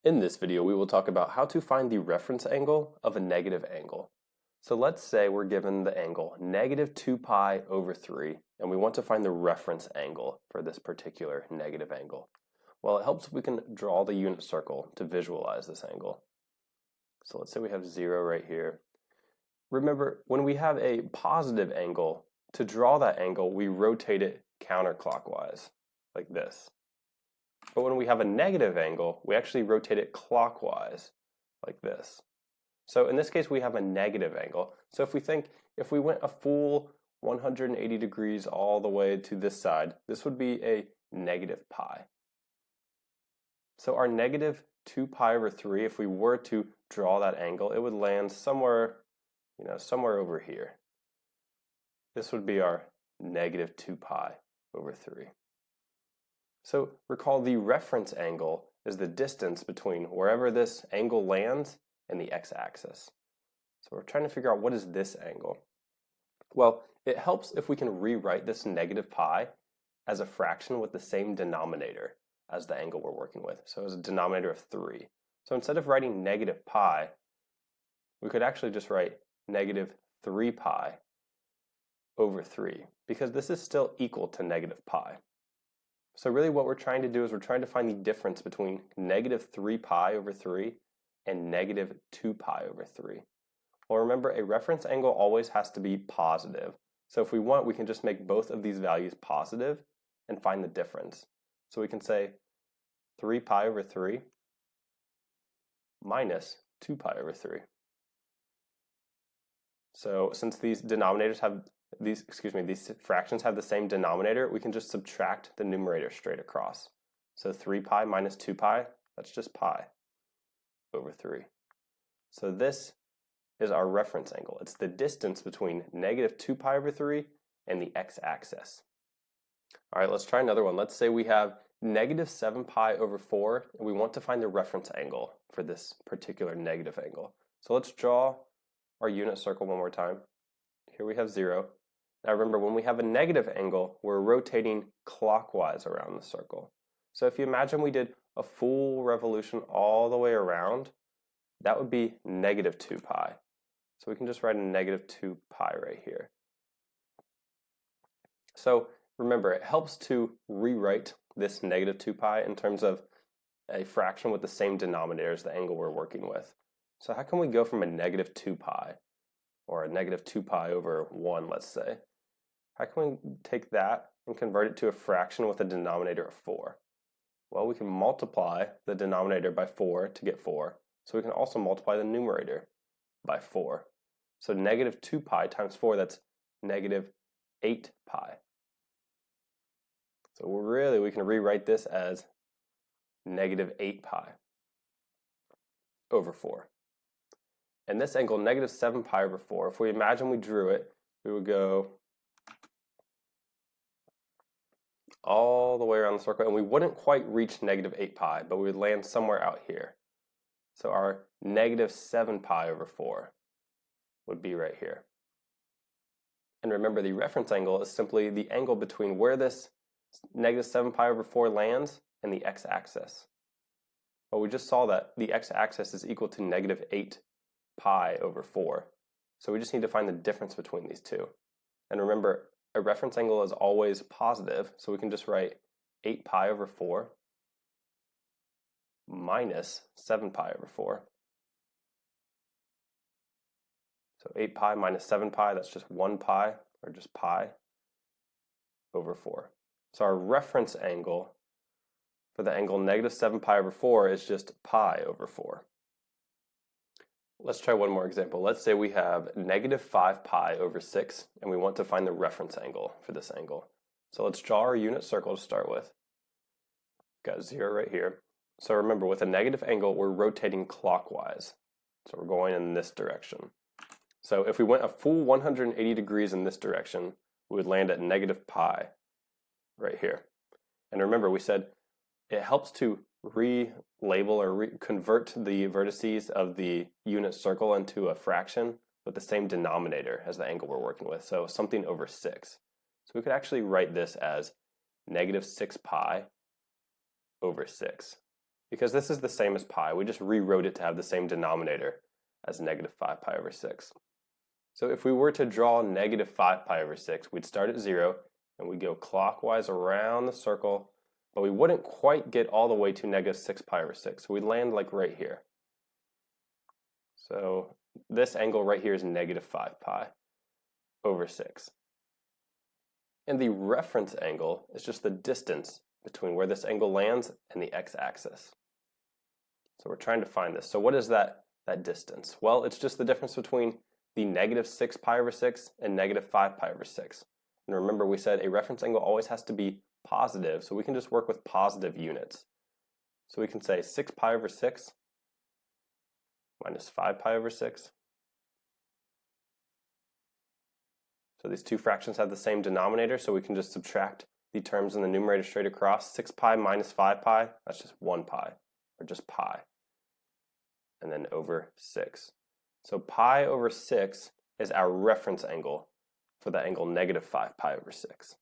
In this video, we will talk about how to find the reference angle of a negative angle. So let's say we're given the angle negative 2 pi over 3, and we want to find the reference angle for this particular negative angle. Well, it helps if we can draw the unit circle to visualize this angle. So let's say we have 0 right here. Remember, when we have a positive angle, to draw that angle, we rotate it counterclockwise, like this. But when we have a negative angle, we actually rotate it clockwise, like this. So in this case, we have a negative angle. So if we went a full 180 degrees all the way to this side, this would be a negative pi. So our negative 2 pi over 3, if we were to draw that angle, it would land somewhere, somewhere over here. This would be our negative 2 pi over 3. So recall the reference angle is the distance between wherever this angle lands and the x-axis. So we're trying to figure out what is this angle. Well, it helps if we can rewrite this negative pi as a fraction with the same denominator as the angle we're working with. So as a denominator of 3. So instead of writing negative pi, we could actually just write negative 3 pi over 3, because this is still equal to negative pi. So really what we're trying to do is we're trying to find the difference between negative 3 pi over 3 and negative 2 pi over 3. Well, remember, a reference angle always has to be positive. So if we want, we can just make both of these values positive and find the difference. So we can say 3 pi over 3 minus 2 pi over 3. So since these fractions have the same denominator, we can just subtract the numerator straight across. So 3 pi minus 2 pi, that's just pi over 3. So this is our reference angle. It's the distance between negative 2 pi over 3 and the x-axis. All right, let's try another one. Let's say we have negative 7 pi over 4, and we want to find the reference angle for this particular negative angle. So let's draw our unit circle one more time. Here we have 0. Now remember, when we have a negative angle, we're rotating clockwise around the circle. So if you imagine we did a full revolution all the way around, that would be negative 2 pi. So we can just write a negative 2 pi right here. So remember, it helps to rewrite this negative 2 pi in terms of a fraction with the same denominator as the angle we're working with. So how can we go from a negative 2 pi, or a negative 2 pi over 1, let's say? How can we take that and convert it to a fraction with a denominator of 4? Well, we can multiply the denominator by 4 to get 4. So we can also multiply the numerator by 4. So negative 2 pi times 4, that's negative 8 pi. So we can rewrite this as negative 8 pi over 4. And this angle, negative 7 pi over 4, if we imagine we drew it, we would go all the way around the circle, and we wouldn't quite reach negative 8 pi, but we would land somewhere out here. So our negative 7 pi over 4 would be right here. And remember, the reference angle is simply the angle between where this negative 7 pi over 4 lands and the x-axis. Well, we just saw that the x-axis is equal to negative 8 pi over 4. So we just need to find the difference between these two. And remember, a reference angle is always positive, so we can just write 8 pi over 4 minus 7 pi over 4. So 8 pi minus 7 pi, that's just 1 pi, or just pi, over 4. So our reference angle for the angle negative 7 pi over 4 is just pi over 4. Let's try one more example. Let's say we have negative 5 pi over 6, and we want to find the reference angle for this angle. So let's draw our unit circle to start with. Got 0 right here. So remember, with a negative angle, we're rotating clockwise. So we're going in this direction. So if we went a full 180 degrees in this direction, we would land at negative pi right here. And remember, we said it helps to relabel or convert the vertices of the unit circle into a fraction with the same denominator as the angle we're working with, so something over 6. So we could actually write this as negative 6 pi over 6. because this is the same as pi. We just rewrote it to have the same denominator as negative 5 pi over 6. So if we were to draw negative 5 pi over 6, we'd start at 0, and we'd go clockwise around the circle, but we wouldn't quite get all the way to negative 6 pi over 6. So we'd land like right here. So this angle right here is negative 5 pi over 6. And the reference angle is just the distance between where this angle lands and the x-axis. So we're trying to find this. So what is that distance? Well, it's just the difference between the negative 6 pi over 6 and negative 5 pi over 6. And remember, we said a reference angle always has to be positive, so we can just work with positive units. So we can say 6 pi over 6 minus 5 pi over 6. So these two fractions have the same denominator, so we can just subtract the terms in the numerator straight across. 6 pi minus 5 pi, that's just 1 pi, or just pi. And then over 6. So pi over 6 is our reference angle for the angle negative 5 pi over 6.